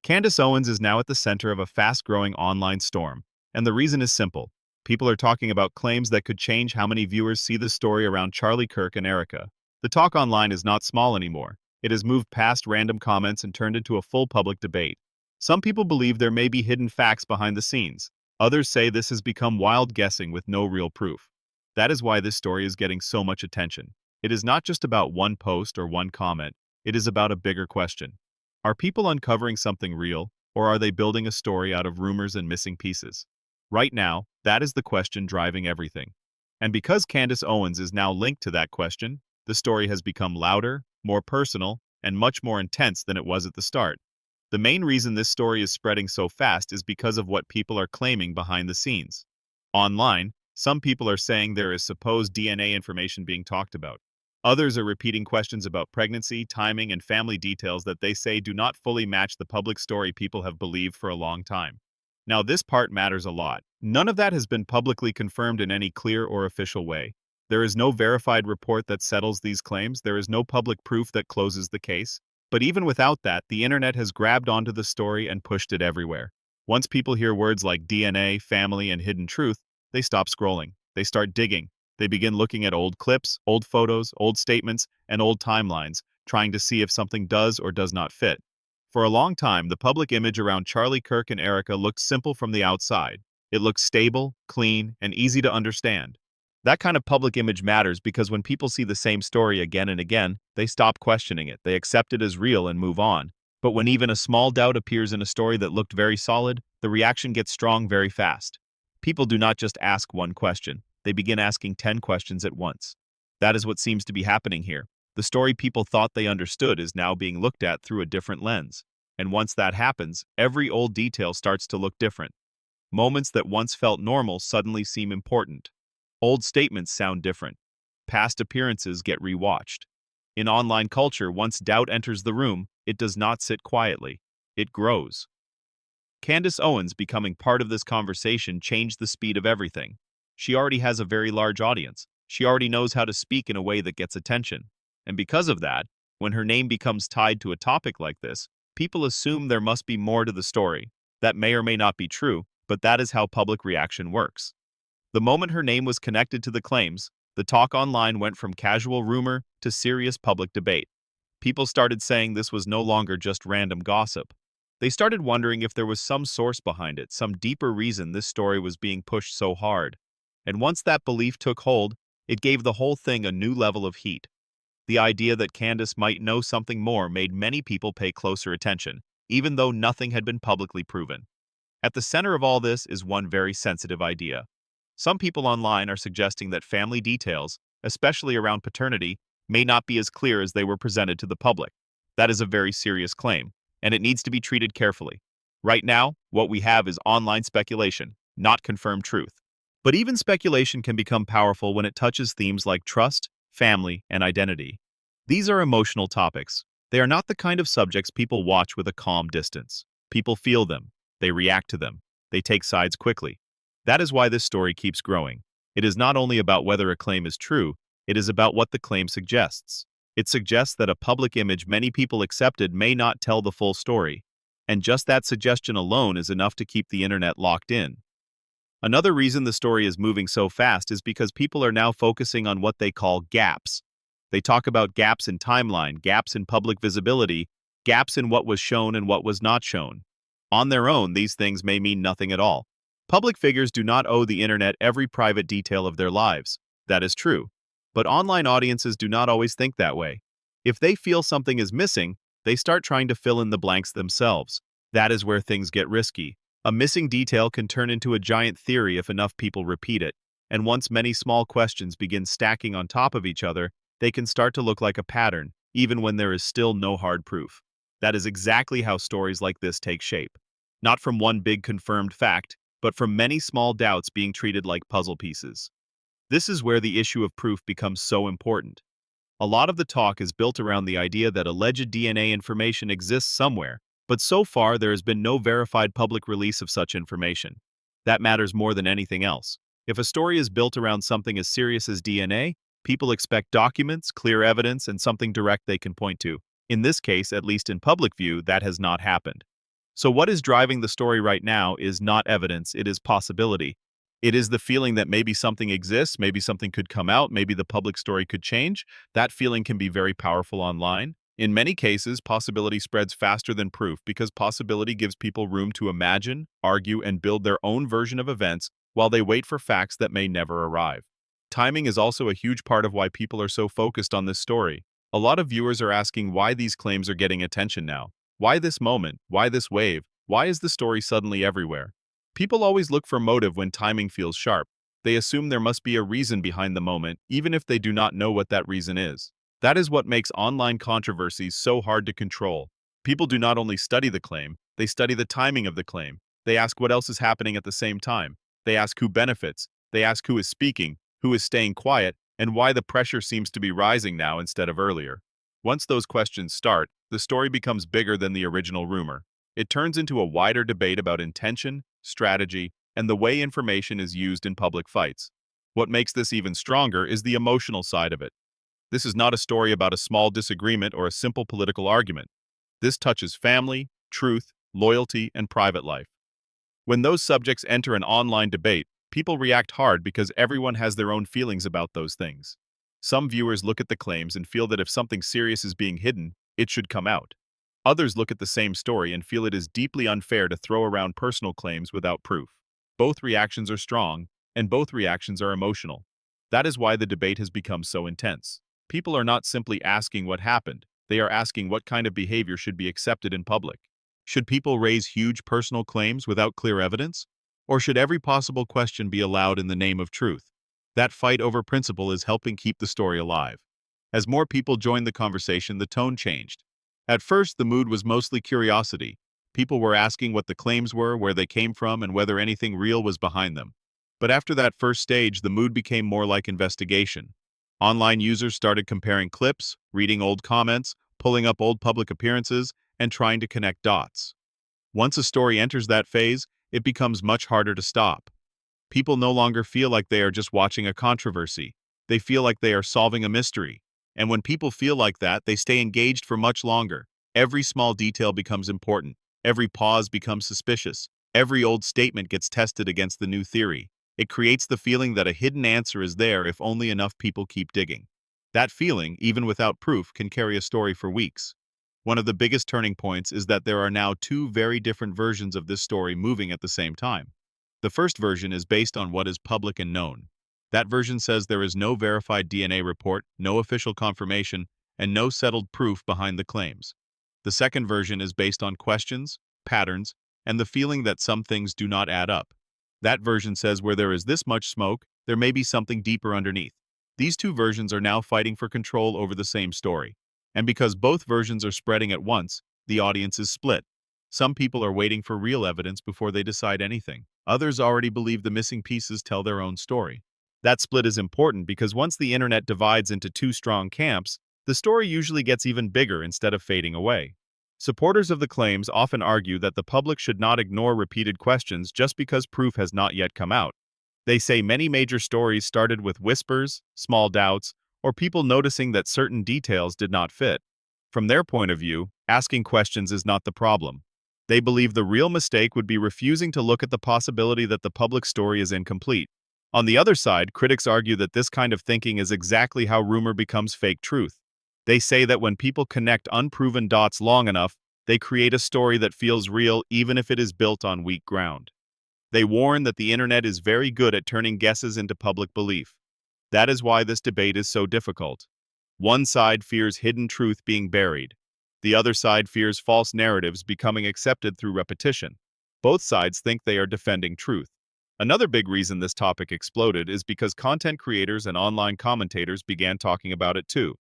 Candace Owens is now at the center of a fast-growing online storm, and the reason is simple. People are talking about claims that could change how many viewers see the story around Charlie Kirk and Erica. The talk online is not small anymore. It has moved past random comments and turned into a full public debate. Some people believe there may be hidden facts behind the scenes. Others say this has become wild guessing with no real proof. That is why this story is getting so much attention. It is not just about one post or one comment. It is about a bigger question. Are people uncovering something real, or are they building a story out of rumors and missing pieces? Right now, that is the question driving everything. And because Candace Owens is now linked to that question, the story has become louder, more personal, and much more intense than it was at the start. The main reason this story is spreading so fast is because of what people are claiming behind the scenes. Online, some people are saying there is supposed DNA information being talked about. Others are repeating questions about pregnancy, timing, and family details that they say do not fully match the public story people have believed for a long time. Now, this part matters a lot. None of that has been publicly confirmed in any clear or official way. There is no verified report that settles these claims. There is no public proof that closes the case. But even without that, the internet has grabbed onto the story and pushed it everywhere. Once people hear words like DNA, family, and hidden truth, they stop scrolling. They start digging. They begin looking at old clips, old photos, old statements, and old timelines, trying to see if something does or does not fit. For a long time, the public image around Charlie Kirk and Erica looked simple from the outside. It looked stable, clean, and easy to understand. That kind of public image matters because when people see the same story again and again, they stop questioning it. They accept it as real and move on. But when even a small doubt appears in a story that looked very solid, the reaction gets strong very fast. People do not just ask one question. They begin asking 10 questions at once. That is what seems to be happening here. The story people thought they understood is now being looked at through a different lens. And once that happens, every old detail starts to look different. Moments that once felt normal suddenly seem important. Old statements sound different. Past appearances get rewatched. In online culture, once doubt enters the room, it does not sit quietly. It grows. Candace Owens becoming part of this conversation changed the speed of everything. She already has a very large audience. She already knows how to speak in a way that gets attention. And because of that, when her name becomes tied to a topic like this, people assume there must be more to the story. That may or may not be true, but that is how public reaction works. The moment her name was connected to the claims, the talk online went from casual rumor to serious public debate. People started saying this was no longer just random gossip. They started wondering if there was some source behind it, some deeper reason this story was being pushed so hard. And once that belief took hold, it gave the whole thing a new level of heat. The idea that Candace might know something more made many people pay closer attention, even though nothing had been publicly proven. At the center of all this is one very sensitive idea. Some people online are suggesting that family details, especially around paternity, may not be as clear as they were presented to the public. That is a very serious claim, and it needs to be treated carefully. Right now, what we have is online speculation, not confirmed truth. But even speculation can become powerful when it touches themes like trust, family, and identity. These are emotional topics. They are not the kind of subjects people watch with a calm distance. People feel them. They react to them. They take sides quickly. That is why this story keeps growing. It is not only about whether a claim is true, it is about what the claim suggests. It suggests that a public image many people accepted may not tell the full story. And just that suggestion alone is enough to keep the internet locked in. Another reason the story is moving so fast is because people are now focusing on what they call gaps. They talk about gaps in timeline, gaps in public visibility, gaps in what was shown and what was not shown. On their own, these things may mean nothing at all. Public figures do not owe the internet every private detail of their lives. That is true. But online audiences do not always think that way. If they feel something is missing, they start trying to fill in the blanks themselves. That is where things get risky. A missing detail can turn into a giant theory if enough people repeat it, and once many small questions begin stacking on top of each other, they can start to look like a pattern, even when there is still no hard proof. That is exactly how stories like this take shape. Not from one big confirmed fact, but from many small doubts being treated like puzzle pieces. This is where the issue of proof becomes so important. A lot of the talk is built around the idea that alleged DNA information exists somewhere, but so far there has been no verified public release of such information. That matters more than anything else. If a story is built around something as serious as DNA, people expect documents, clear evidence, and something direct they can point to. In this case, at least in public view, that has not happened. So what is driving the story right now is not evidence, it is possibility. It is the feeling that maybe something exists, maybe something could come out, maybe the public story could change. That feeling can be very powerful online. In many cases, possibility spreads faster than proof because possibility gives people room to imagine, argue, and build their own version of events while they wait for facts that may never arrive. Timing is also a huge part of why people are so focused on this story. A lot of viewers are asking why these claims are getting attention now. Why this moment? Why this wave? Why is the story suddenly everywhere? People always look for motive when timing feels sharp. They assume there must be a reason behind the moment, even if they do not know what that reason is. That is what makes online controversies so hard to control. People do not only study the claim, they study the timing of the claim. They ask what else is happening at the same time. They ask who benefits. They ask who is speaking, who is staying quiet, and why the pressure seems to be rising now instead of earlier. Once those questions start, the story becomes bigger than the original rumor. It turns into a wider debate about intention, strategy, and the way information is used in public fights. What makes this even stronger is the emotional side of it. This is not a story about a small disagreement or a simple political argument. This touches family, truth, loyalty, and private life. When those subjects enter an online debate, people react hard because everyone has their own feelings about those things. Some viewers look at the claims and feel that if something serious is being hidden, it should come out. Others look at the same story and feel it is deeply unfair to throw around personal claims without proof. Both reactions are strong, and both reactions are emotional. That is why the debate has become so intense. People are not simply asking what happened, they are asking what kind of behavior should be accepted in public. Should people raise huge personal claims without clear evidence? Or should every possible question be allowed in the name of truth? That fight over principle is helping keep the story alive. As more people joined the conversation, the tone changed. At first, the mood was mostly curiosity. People were asking what the claims were, where they came from, and whether anything real was behind them. But after that first stage, the mood became more like investigation. Online users started comparing clips, reading old comments, pulling up old public appearances, and trying to connect dots. Once a story enters that phase, it becomes much harder to stop. People no longer feel like they are just watching a controversy. They feel like they are solving a mystery. And when people feel like that, they stay engaged for much longer. Every small detail becomes important. Every pause becomes suspicious. Every old statement gets tested against the new theory. It creates the feeling that a hidden answer is there if only enough people keep digging. That feeling, even without proof, can carry a story for weeks. One of the biggest turning points is that there are now two very different versions of this story moving at the same time. The first version is based on what is public and known. That version says there is no verified DNA report, no official confirmation, and no settled proof behind the claims. The second version is based on questions, patterns, and the feeling that some things do not add up. That version says where there is this much smoke, there may be something deeper underneath. These two versions are now fighting for control over the same story. And because both versions are spreading at once, the audience is split. Some people are waiting for real evidence before they decide anything. Others already believe the missing pieces tell their own story. That split is important because once the internet divides into two strong camps, the story usually gets even bigger instead of fading away. Supporters of the claims often argue that the public should not ignore repeated questions just because proof has not yet come out. They say many major stories started with whispers, small doubts, or people noticing that certain details did not fit. From their point of view, asking questions is not the problem. They believe the real mistake would be refusing to look at the possibility that the public story is incomplete. On the other side, critics argue that this kind of thinking is exactly how rumor becomes fake truth. They say that when people connect unproven dots long enough, they create a story that feels real even if it is built on weak ground. They warn that the internet is very good at turning guesses into public belief. That is why this debate is so difficult. One side fears hidden truth being buried. The other side fears false narratives becoming accepted through repetition. Both sides think they are defending truth. Another big reason this topic exploded is because content creators and online commentators began talking about it too.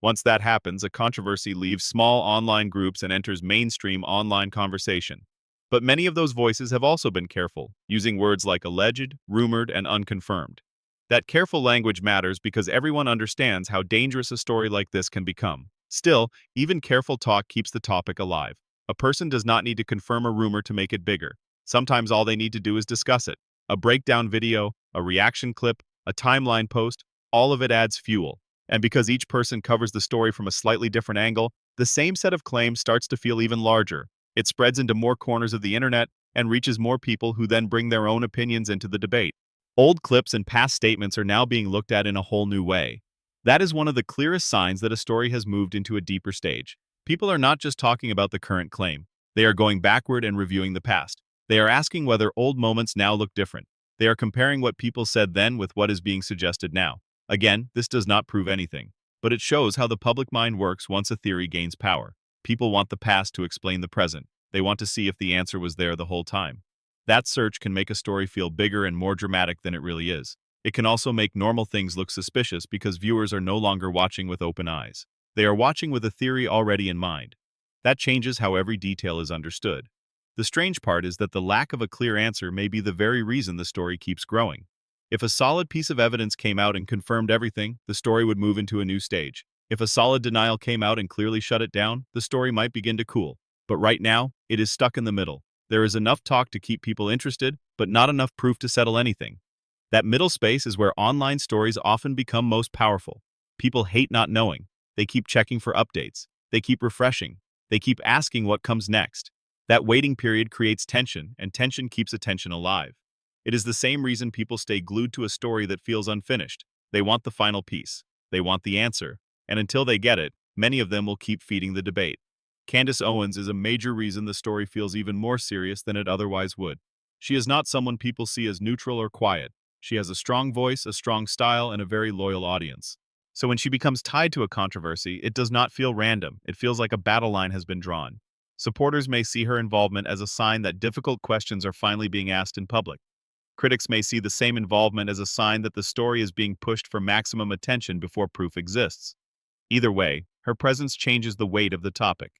Once that happens, a controversy leaves small online groups and enters mainstream online conversation. But many of those voices have also been careful, using words like alleged, rumored, and unconfirmed. That careful language matters because everyone understands how dangerous a story like this can become. Still, even careful talk keeps the topic alive. A person does not need to confirm a rumor to make it bigger. Sometimes all they need to do is discuss it. A breakdown video, a reaction clip, a timeline post, all of it adds fuel. And because each person covers the story from a slightly different angle, the same set of claims starts to feel even larger. It spreads into more corners of the internet and reaches more people who then bring their own opinions into the debate. Old clips and past statements are now being looked at in a whole new way. That is one of the clearest signs that a story has moved into a deeper stage. People are not just talking about the current claim. They are going backward and reviewing the past. They are asking whether old moments now look different. They are comparing what people said then with what is being suggested now. Again, this does not prove anything, but it shows how the public mind works once a theory gains power. People want the past to explain the present. They want to see if the answer was there the whole time. That search can make a story feel bigger and more dramatic than it really is. It can also make normal things look suspicious because viewers are no longer watching with open eyes. They are watching with a theory already in mind. That changes how every detail is understood. The strange part is that the lack of a clear answer may be the very reason the story keeps growing. If a solid piece of evidence came out and confirmed everything, the story would move into a new stage. If a solid denial came out and clearly shut it down, the story might begin to cool. But right now, it is stuck in the middle. There is enough talk to keep people interested, but not enough proof to settle anything. That middle space is where online stories often become most powerful. People hate not knowing. They keep checking for updates. They keep refreshing. They keep asking what comes next. That waiting period creates tension, and tension keeps attention alive. It is the same reason people stay glued to a story that feels unfinished. They want the final piece. They want the answer. And until they get it, many of them will keep feeding the debate. Candace Owens is a major reason the story feels even more serious than it otherwise would. She is not someone people see as neutral or quiet. She has a strong voice, a strong style, and a very loyal audience. So when she becomes tied to a controversy, it does not feel random. It feels like a battle line has been drawn. Supporters may see her involvement as a sign that difficult questions are finally being asked in public. Critics may see the same involvement as a sign that the story is being pushed for maximum attention before proof exists. Either way, her presence changes the weight of the topic.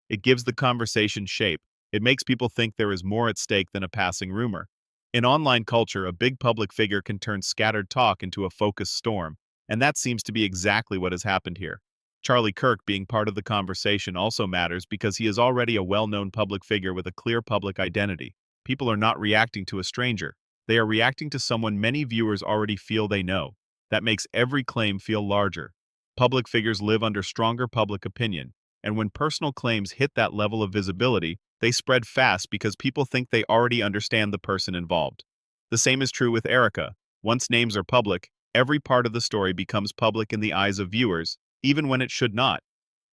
It gives the conversation shape. It makes people think there is more at stake than a passing rumor. In online culture, a big public figure can turn scattered talk into a focused storm, and that seems to be exactly what has happened here. Charlie Kirk being part of the conversation also matters because he is already a well-known public figure with a clear public identity. People are not reacting to a stranger. They are reacting to someone many viewers already feel they know. That makes every claim feel larger. Public figures live under stronger public opinion, and when personal claims hit that level of visibility, they spread fast because people think they already understand the person involved. The same is true with Erica. Once names are public, every part of the story becomes public in the eyes of viewers, even when it should not.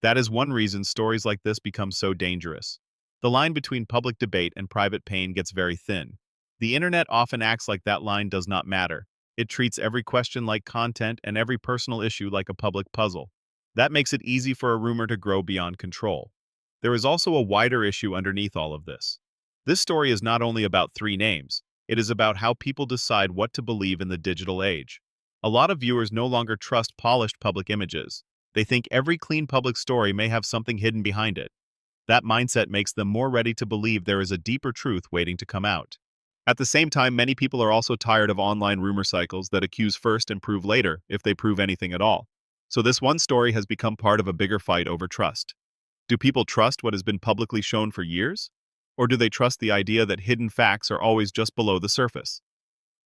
That is one reason stories like this become so dangerous. The line between public debate and private pain gets very thin. The internet often acts like that line does not matter. It treats every question like content and every personal issue like a public puzzle. That makes it easy for a rumor to grow beyond control. There is also a wider issue underneath all of this. This story is not only about 3 names, it is about how people decide what to believe in the digital age. A lot of viewers no longer trust polished public images. They think every clean public story may have something hidden behind it. That mindset makes them more ready to believe there is a deeper truth waiting to come out. At the same time, many people are also tired of online rumor cycles that accuse first and prove later, if they prove anything at all. So this one story has become part of a bigger fight over trust. Do people trust what has been publicly shown for years? Or do they trust the idea that hidden facts are always just below the surface?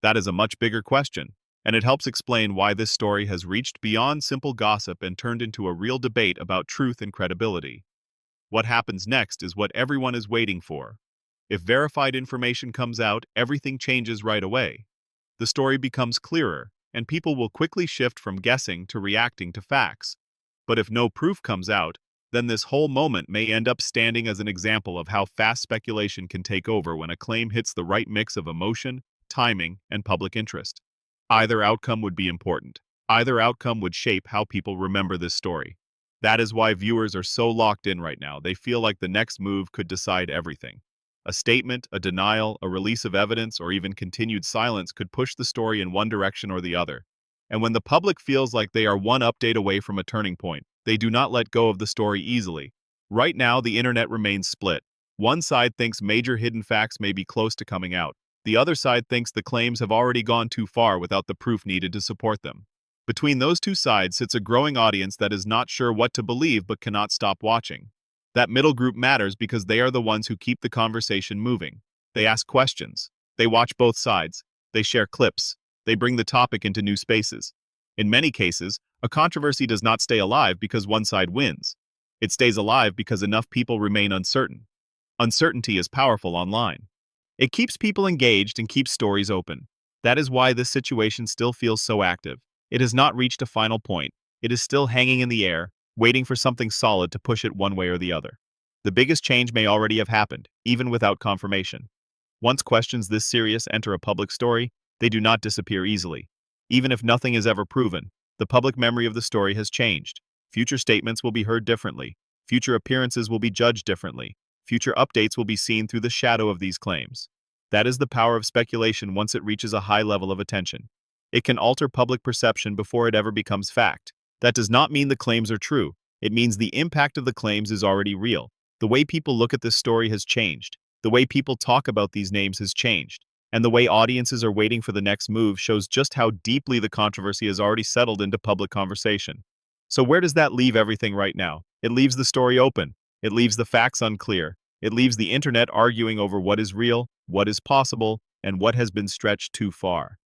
That is a much bigger question, and it helps explain why this story has reached beyond simple gossip and turned into a real debate about truth and credibility. What happens next is what everyone is waiting for. If verified information comes out, everything changes right away. The story becomes clearer, and people will quickly shift from guessing to reacting to facts. But if no proof comes out, then this whole moment may end up standing as an example of how fast speculation can take over when a claim hits the right mix of emotion, timing, and public interest. Either outcome would be important. Either outcome would shape how people remember this story. That is why viewers are so locked in right now. They feel like the next move could decide everything. A statement, a denial, a release of evidence, or even continued silence could push the story in one direction or the other. And when the public feels like they are one update away from a turning point, they do not let go of the story easily. Right now, the internet remains split. One side thinks major hidden facts may be close to coming out. The other side thinks the claims have already gone too far without the proof needed to support them. Between those two sides sits a growing audience that is not sure what to believe but cannot stop watching. That middle group matters because they are the ones who keep the conversation moving. They ask questions. They watch both sides. They share clips. They bring the topic into new spaces. In many cases, a controversy does not stay alive because one side wins. It stays alive because enough people remain uncertain. Uncertainty is powerful online. It keeps people engaged and keeps stories open. That is why this situation still feels so active. It has not reached a final point. It is still hanging in the air, waiting for something solid to push it one way or the other. The biggest change may already have happened, even without confirmation. Once questions this serious enter a public story, they do not disappear easily. Even if nothing is ever proven, the public memory of the story has changed. Future statements will be heard differently. Future appearances will be judged differently. Future updates will be seen through the shadow of these claims. That is the power of speculation once it reaches a high level of attention. It can alter public perception before it ever becomes fact. That does not mean the claims are true. It means the impact of the claims is already real. The way people look at this story has changed. The way people talk about these names has changed. And the way audiences are waiting for the next move shows just how deeply the controversy has already settled into public conversation. So where does that leave everything right now? It leaves the story open. It leaves the facts unclear. It leaves the internet arguing over what is real, what is possible, and what has been stretched too far.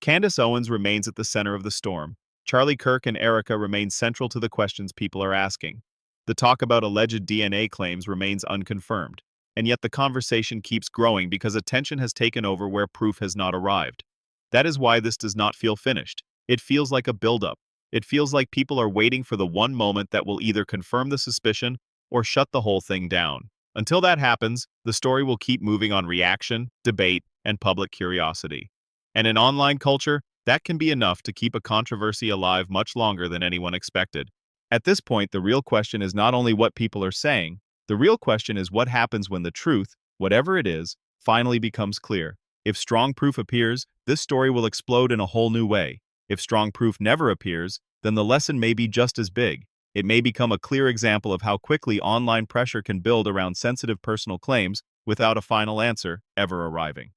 Candace Owens remains at the center of the storm. Charlie Kirk and Erica remain central to the questions people are asking. The talk about alleged DNA claims remains unconfirmed, and yet the conversation keeps growing because attention has taken over where proof has not arrived. That is why this does not feel finished. It feels like a buildup. It feels like people are waiting for the one moment that will either confirm the suspicion or shut the whole thing down. Until that happens, the story will keep moving on reaction, debate, and public curiosity. And in online culture, that can be enough to keep a controversy alive much longer than anyone expected. At this point, the real question is not only what people are saying, the real question is what happens when the truth, whatever it is, finally becomes clear. If strong proof appears, this story will explode in a whole new way. If strong proof never appears, then the lesson may be just as big. It may become a clear example of how quickly online pressure can build around sensitive personal claims without a final answer ever arriving.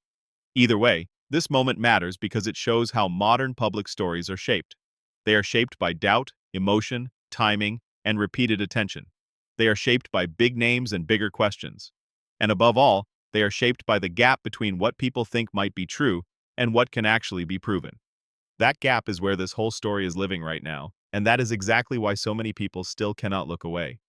Either way, this moment matters because it shows how modern public stories are shaped. They are shaped by doubt, emotion, timing, and repeated attention. They are shaped by big names and bigger questions. And above all, they are shaped by the gap between what people think might be true and what can actually be proven. That gap is where this whole story is living right now, and that is exactly why so many people still cannot look away.